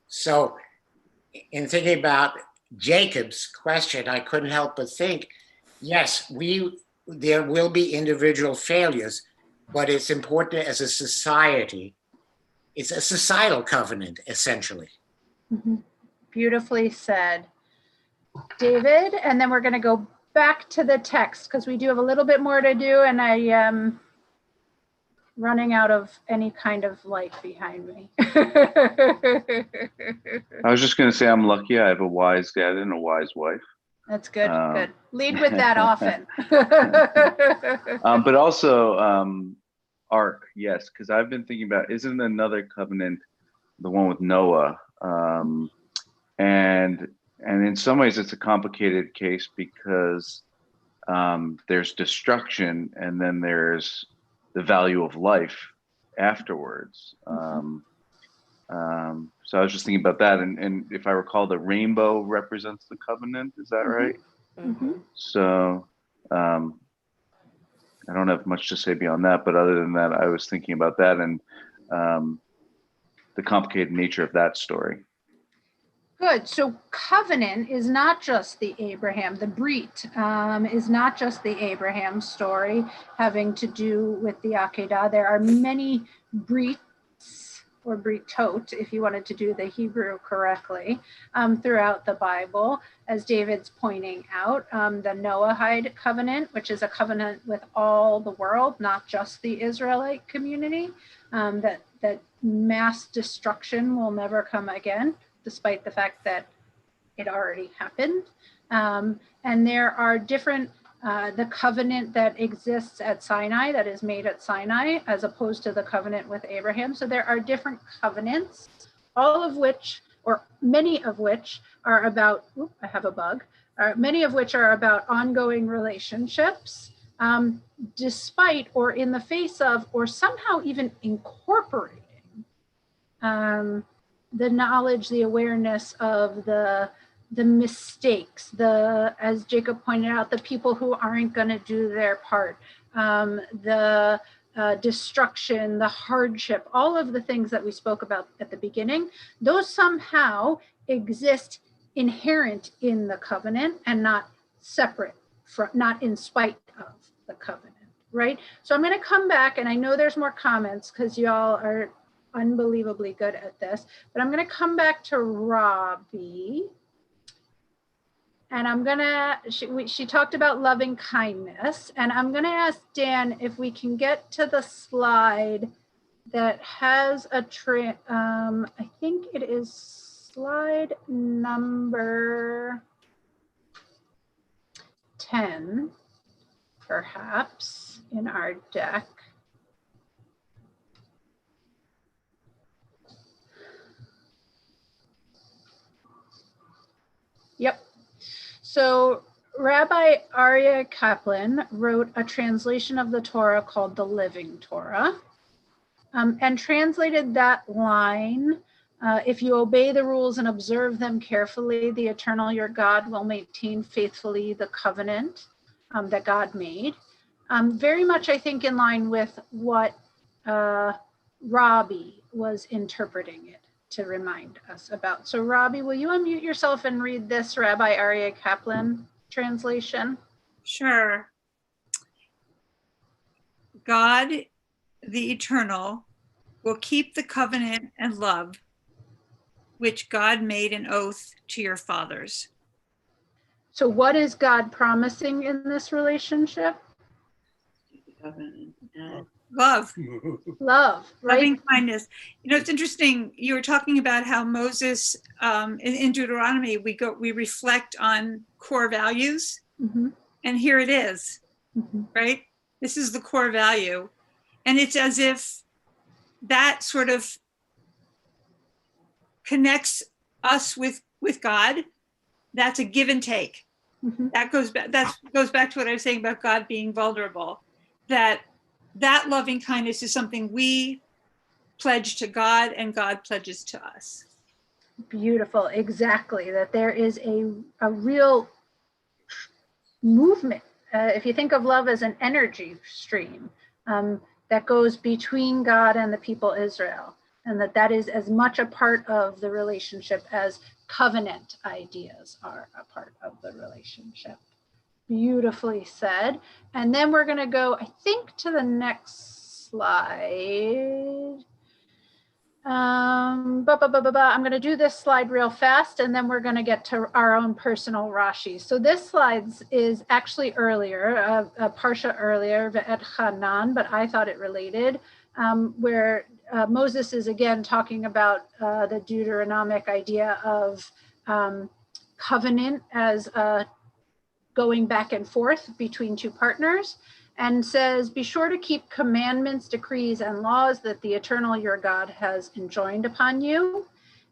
So in thinking about Jacob's question, I couldn't help but think, yes, there will be individual failures, but it's important as a society. It's a societal covenant, essentially.
Mm-hmm. Beautifully said, David. And then we're going to go back to the text because we do have a little bit more to do, and I am running out of any kind of light behind me.
I was just going to say I'm lucky. I have a wise dad and a wise wife.
That's good. Good. Lead with that often.
But also Ark, yes, because I've been thinking about, isn't another covenant the one with Noah? And in some ways it's a complicated case because there's destruction and then there's the value of life afterwards. So I was just thinking about that, and if I recall, the rainbow represents the covenant. Is that right?
Mm-hmm.
So I don't have much to say beyond that, but other than that, I was thinking about that and the complicated nature of that story.
Good. So covenant is not just the Abraham, the Brit is not just the Abraham story having to do with the Akedah. There are many Brits or Britot, if you wanted to do the Hebrew correctly, throughout the Bible, as David's pointing out. The Noahide Covenant, which is a covenant with all the world, not just the Israelite community, that mass destruction will never come again, despite the fact that it already happened. And there are different, the covenant that exists at Sinai, that is made at Sinai, as opposed to the covenant with Abraham. So there are different covenants all of which, or many of which are about, I have a bug, many of which are about ongoing relationships, despite or in the face of, or somehow even incorporating the knowledge, the awareness of the mistakes, as Jacob pointed out, the people who aren't going to do their part, the destruction, the hardship, all of the things that we spoke about at the beginning, those somehow exist inherent in the covenant and not separate from, not in spite of the covenant, right? So I'm going to come back, and I know there's more comments because y'all are unbelievably good at this, but I'm going to come back to Robbie. And I'm gonna, she talked about loving kindness, and I'm gonna ask Dan if we can get to the slide that has a I think it is slide number 10, perhaps, in our deck. Yep. So Rabbi Cari Kaplan wrote a translation of the Torah called the Living Torah, and translated that line, if you obey the rules and observe them carefully, the eternal your God will maintain faithfully the covenant that God made. Very much, I think, in line with what Robbie was interpreting it to remind us about. So Robbie, will you unmute yourself and read this Rabbi Cari Kaplan translation?
Sure. God, the eternal, will keep the covenant and love which God made an oath to your fathers.
So what is God promising in this relationship?
Love.
Love, right?
Loving kindness. You know, it's interesting. You were talking about how Moses, in Deuteronomy, we reflect on core values.
Mm-hmm.
And here it is, right? This is the core value. And it's as if that sort of connects us with God. That's a give and take.
Mm-hmm.
That goes back to what I was saying about God being vulnerable. That loving kindness is something we pledge to God and God pledges to us.
Beautiful, exactly. That there is a real movement. If you think of love as an energy stream that goes between God and the people Israel, and that is as much a part of the relationship as covenant ideas are a part of the relationship. Beautifully said. And then we're going to go, I think, to the next slide. I'm going to do this slide real fast, and then we're going to get to our own personal Rashi. So this slide is actually earlier, a parsha earlier, Ve'et Hanan, but I thought it related, where Moses is again talking about the Deuteronomic idea of covenant as going back and forth between two partners, and says, be sure to keep commandments, decrees, and laws that the eternal your God has enjoined upon you.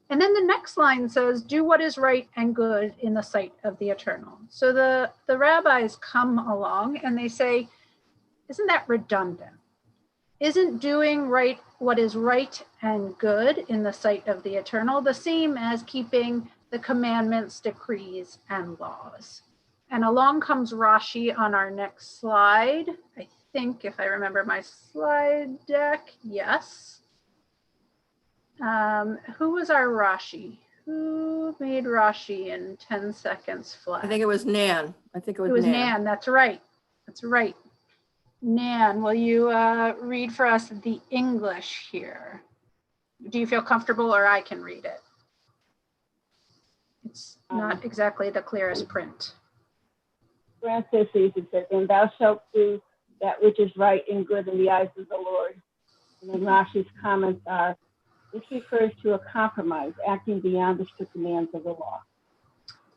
And then the next line says, do what is right and good in the sight of the eternal. So the rabbis come along and they say, isn't that redundant? Isn't doing what is right and good in the sight of the eternal the same as keeping the commandments, decrees, and laws? And along comes Rashi on our next slide. I think, if I remember my slide deck, yes. Who was our Rashi? Who made Rashi in 10 seconds flat?
I think it was Nan.
It was Nan. That's right. That's right. Nan, will you read for us the English here? Do you feel comfortable, or I can read it? It's not exactly the clearest print.
Francis says, and thou shalt do that which is right and good in the eyes of the Lord. And then Rashi's comments are, this refers to a compromise, acting beyond the strict demands of the law.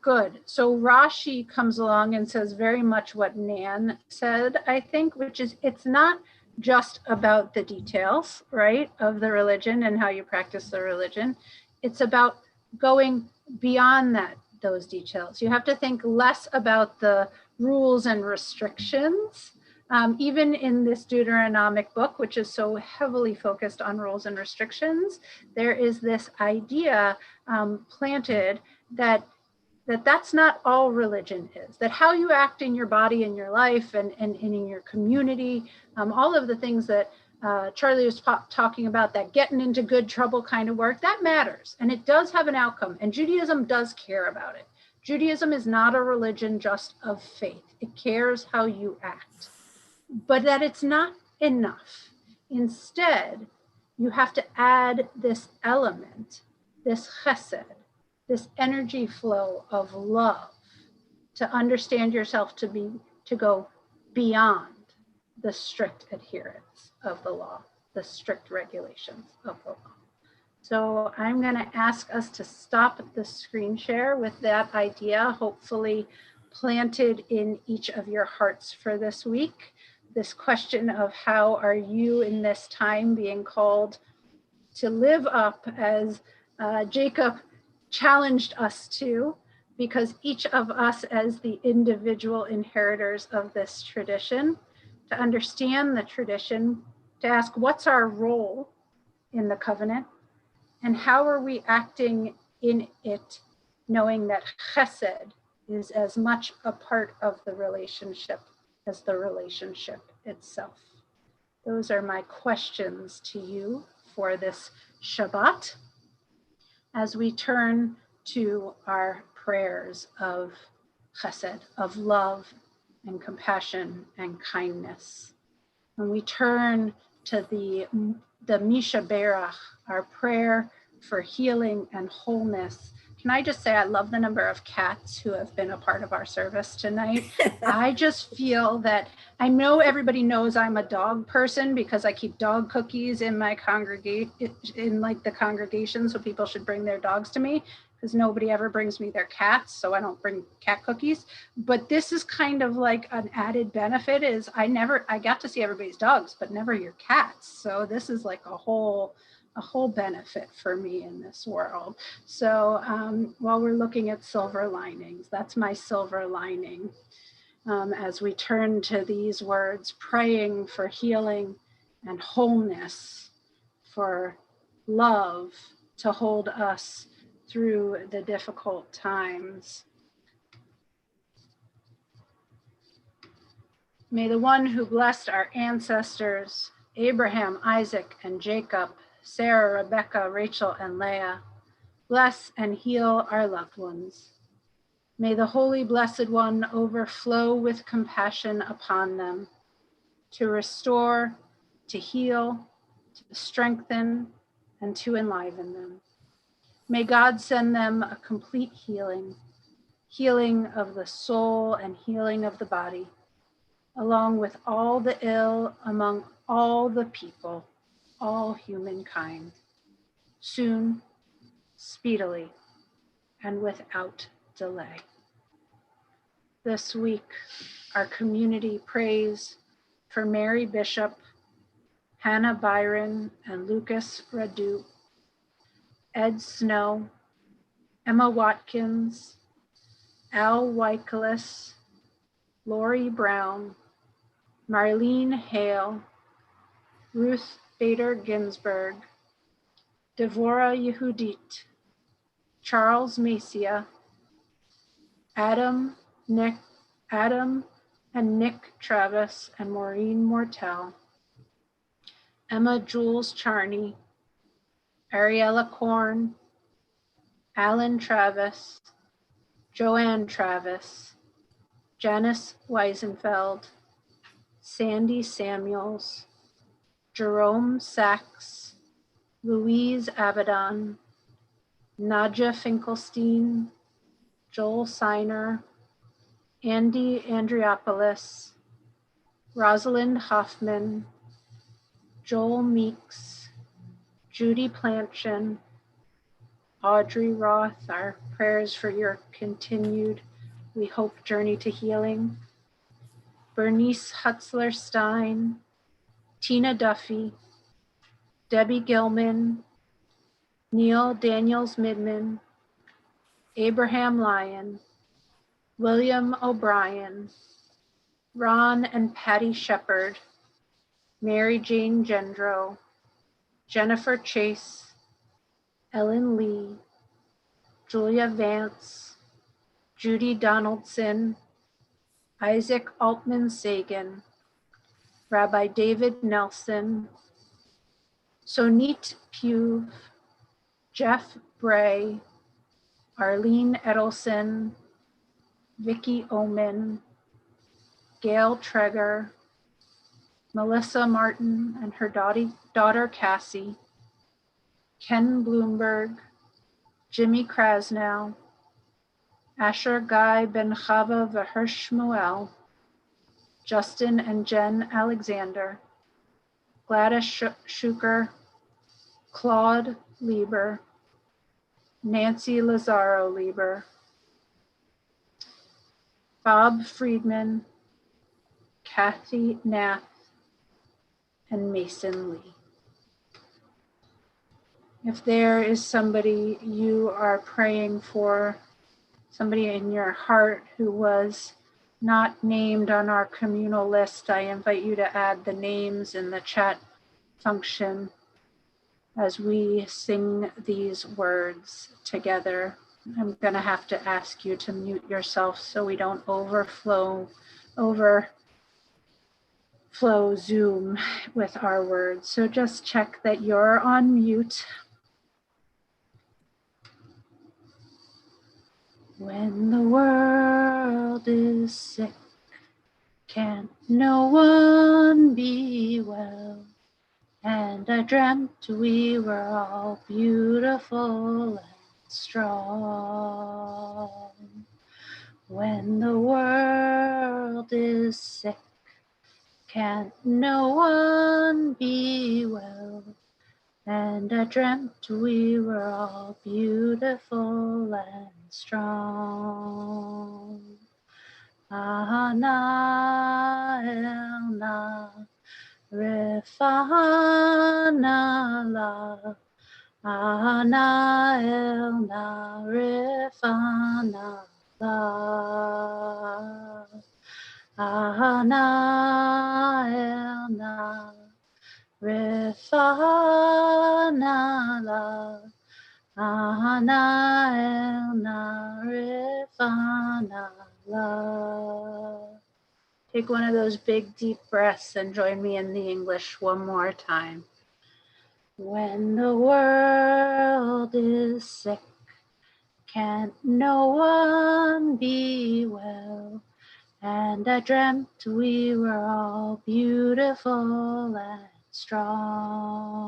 Good. So Rashi comes along and says very much what Nan said, I think, which is it's not just about the details, right, of the religion and how you practice the religion. it's about going beyond those details. You have to think less about the rules and restrictions. Even in this Deuteronomic book, which is so heavily focused on rules and restrictions, there is this idea planted that that's not all religion is, that how you act in your body and your life and in your community, all of the things that Charlie was talking about, that getting into good trouble kind of work, that matters. And it does have an outcome. And Judaism does care about it. Judaism is not a religion just of faith. It cares how you act. But that it's not enough. Instead, you have to add this element, this chesed, this energy flow of love, to understand yourself to go beyond the strict adherence of the law, the strict regulations of the law. So I'm going to ask us to stop the screen share with that idea, hopefully planted in each of your hearts for this week. This question of how are you in this time being called to live up, as Jacob challenged us to, because each of us as the individual inheritors of this tradition, to understand the tradition, to ask what's our role in the covenant, and how are we acting in it, knowing that chesed is as much a part of the relationship as the relationship itself. Those are my questions to you for this Shabbat, as we turn to our prayers of chesed, of love and compassion and kindness. When we turn to the Misha Berach, our prayer for healing and wholeness. Can I just say, I love the number of cats who have been a part of our service tonight. I just feel that, I know everybody knows I'm a dog person because I keep dog cookies in my the congregation, so people should bring their dogs to me, because nobody ever brings me their cats, so I don't bring cat cookies. But this is kind of like an added benefit, is I got to see everybody's dogs, but never your cats. So this is like a whole benefit for me in this world. So while we're looking at silver linings, that's my silver lining. As we turn to these words, praying for healing and wholeness, for love to hold us through the difficult times. May the one who blessed our ancestors, Abraham, Isaac, and Jacob, Sarah, Rebecca, Rachel, and Leah, bless and heal our loved ones. May the Holy Blessed One overflow with compassion upon them, to restore, to heal, to strengthen, and to enliven them. May God send them a complete healing, healing of the soul and healing of the body, along with all the ill among all the people, all humankind, soon, speedily, and without delay. This week, our community prays for Mary Bishop, Hannah Byron and Lucas Radu, Ed Snow, Emma Watkins, Al Wycliffe, Lori Brown, Marlene Hale, Ruth Bader Ginsburg, Devorah Yehudit, Charles Macia, Adam and Nick Travis and Maureen Mortel, Emma Jules Charney, Ariella Korn, Alan Travis, Joanne Travis, Janice Weisenfeld, Sandy Samuels, Jerome Sachs, Louise Abaddon, Nadja Finkelstein, Joel Seiner, Andy Andriopoulos, Rosalind Hoffman, Joel Meeks, Judy Planchin, Audrey Roth, our prayers for your continued, we hope, journey to healing, Bernice Hutzler Stein, Tina Duffy, Debbie Gilman, Neil Daniels Midman, Abraham Lyon, William O'Brien, Ron and Patty Shepard, Mary Jane Gendro, Jennifer Chase, Ellen Lee, Julia Vance, Judy Donaldson, Isaac Altman Sagan, Rabbi David Nelson, Sonit Pugh, Jeff Bray, Arlene Edelson, Vicki Oman, Gail Treger, Melissa Martin and her daughter Cassie, Ken Bloomberg, Jimmy Krasnow, Asher Guy Ben Chava V'Her Shmuel, Justin and Jen Alexander, Gladys Schuker, Claude Lieber, Nancy Lazaro Lieber, Bob Friedman, Kathy Nath, and Mason Lee. If there is somebody you are praying for, somebody in your heart who was not named on our communal list, I invite you to add the names in the chat function as we sing these words together. I'm going to have to ask you to mute yourself so we don't overflow Zoom with our words. So just check that you're on mute. When the world is sick, can't no one be well? And I dreamt we were all beautiful and strong. When the world is sick, can't no one be well? And I dreamt we were all beautiful and strong. Ana elna refana la. Ana elna refana la. Ana elna refana la. Ana elna refana la. Take one of those big deep breaths and join me in the English one more time. When the world is sick, can't no one be well? And I dreamt we were all beautiful and strong.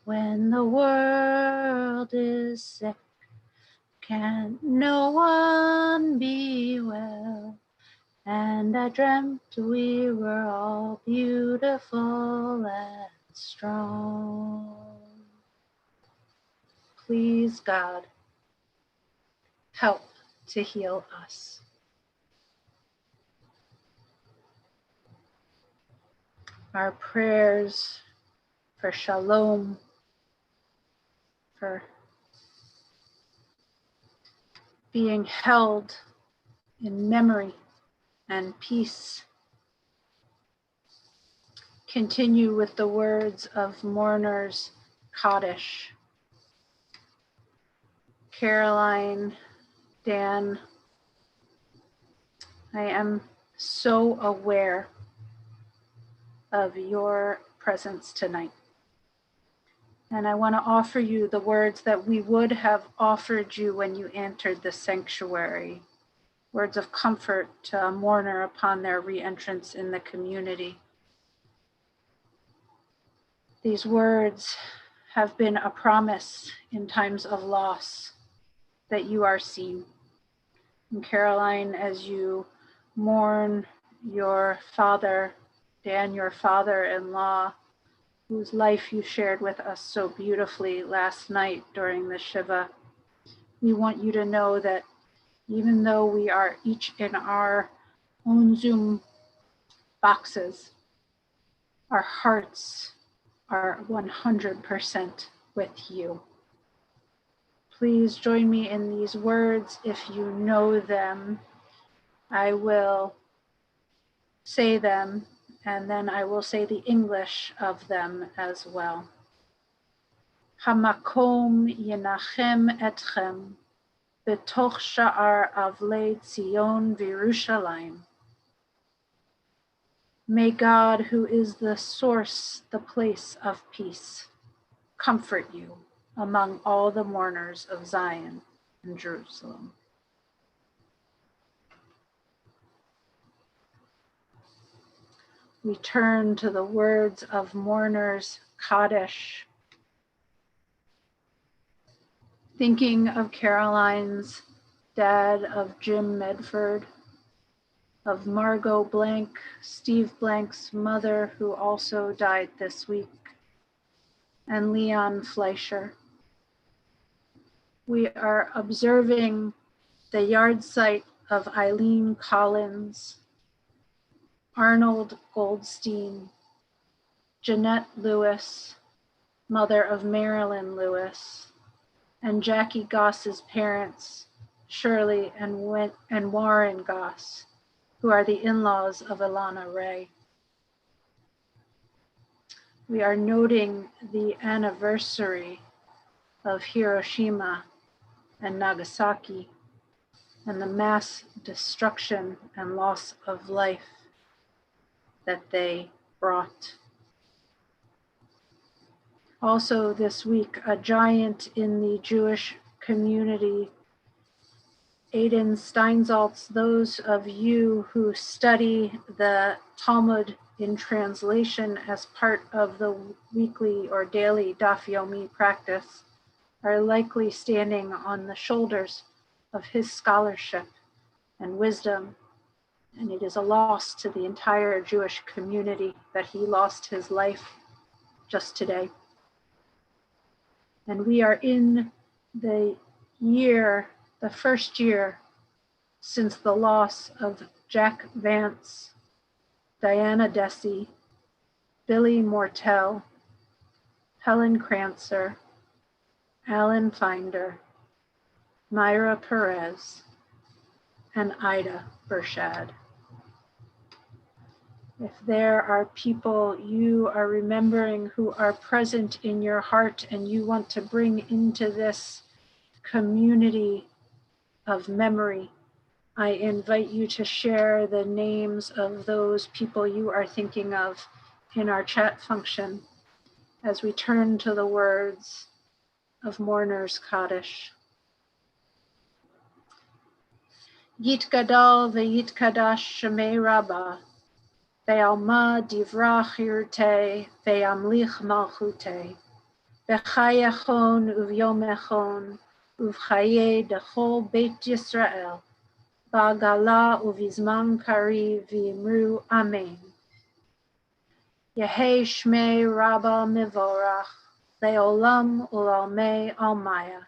When the world is sick, can't no one be well? And I dreamt we were all beautiful and strong. Please, God, help to heal us. Our prayers for shalom, for being held in memory and peace, continue with the words of Mourner's Kaddish. Caroline, Dan, I am so aware of your presence tonight. And I want to offer you the words that we would have offered you when you entered the sanctuary. Words of comfort to a mourner upon their re-entrance in the community. These words have been a promise in times of loss that you are seen. And Caroline, as you mourn your father, Dan, your father-in-law, whose life you shared with us so beautifully last night during the Shiva, we want you to know that even though we are each in our own Zoom boxes, our hearts are 100% with you. Please join me in these words if you know them. I will say them, and then I will say the English of them as well. Hamakom yenachem etchem betoch sha'ar avlei Tzion v'Yerushalayim. May God, who is the source, the place of peace, comfort you among all the mourners of Zion and Jerusalem. We turn to the words of Mourner's Kaddish. Thinking of Caroline's dad, of Jim Medford, of Margot Blank, Steve Blank's mother, who also died this week, and Leon Fleischer. We are observing the yard site of Eileen Collins, Arnold Goldstein, Jeanette Lewis, mother of Marilyn Lewis, and Jackie Goss's parents, Shirley and Warren Goss, who are the in-laws of Ilana Ray. We are noting the anniversary of Hiroshima and Nagasaki and the mass destruction and loss of life that they brought. Also this week, a giant in the Jewish community, Aidan Steinsaltz, those of you who study the Talmud in translation as part of the weekly or daily Daf Yomi practice are likely standing on the shoulders of his scholarship and wisdom, and it is a loss to the entire Jewish community that he lost his life just today. And we are in the first year since the loss of Jack Vance, Diana Dessy, Billy Mortel, Helen Krancer, Alan Finder, Myra Perez, and Ida Bershad. If there are people you are remembering who are present in your heart and you want to bring into this community of memory, I invite you to share the names of those people you are thinking of in our chat function as we turn to the words of Mourner's Kaddish. Yitgadal ve'yitkadash shemei Rabbah, ve'alma divrach yirteh, ve'amlich malchuteh, b'chayachon uvyomechon, uvchaye dechol beit Yisrael, ba'gala uvizman kari v'imru amen. Yehei shmei Rabbah mivorach, le'olam u'lalmei almaya.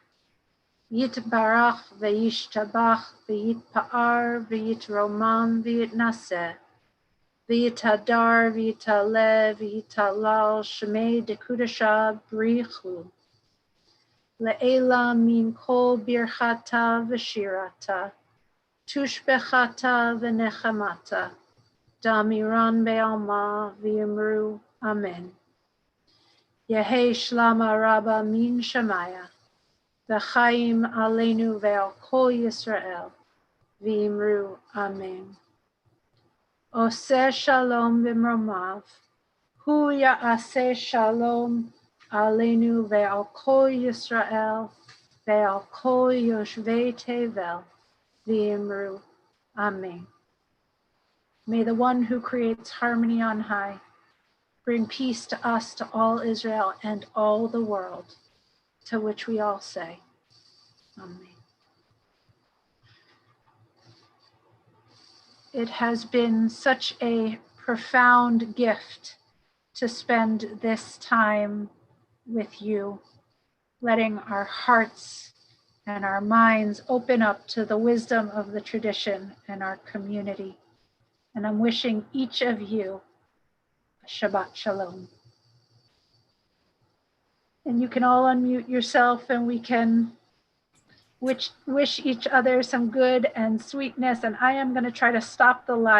Yitbarach ve'yishtabach ve'yitpa'ar ve'yitromam ve'yitnaseh ve'yitadar ve'yitaleh ve'yitalal shemei dekudasha b'richu le'ela min kol birchata v'shirata tushbechata v'nechamata damiran be'alma v'yimru amen. Yehei shlama Rabbah min Shemaya V'chaim aleinu ve'al kol Yisrael, v'imru amen. Oseh shalom v'mromav, hu ya'aseh shalom aleinu ve'al kol Yisrael, ve'al kol yoshvei tevel, v'imru amen. May the one who creates harmony on high bring peace to us, to all Israel and all the world, to which we all say, amen. It has been such a profound gift to spend this time with you, letting our hearts and our minds open up to the wisdom of the tradition and our community. And I'm wishing each of you a Shabbat Shalom. And you can all unmute yourself and we can wish each other some good and sweetness. And I am going to try to stop the live.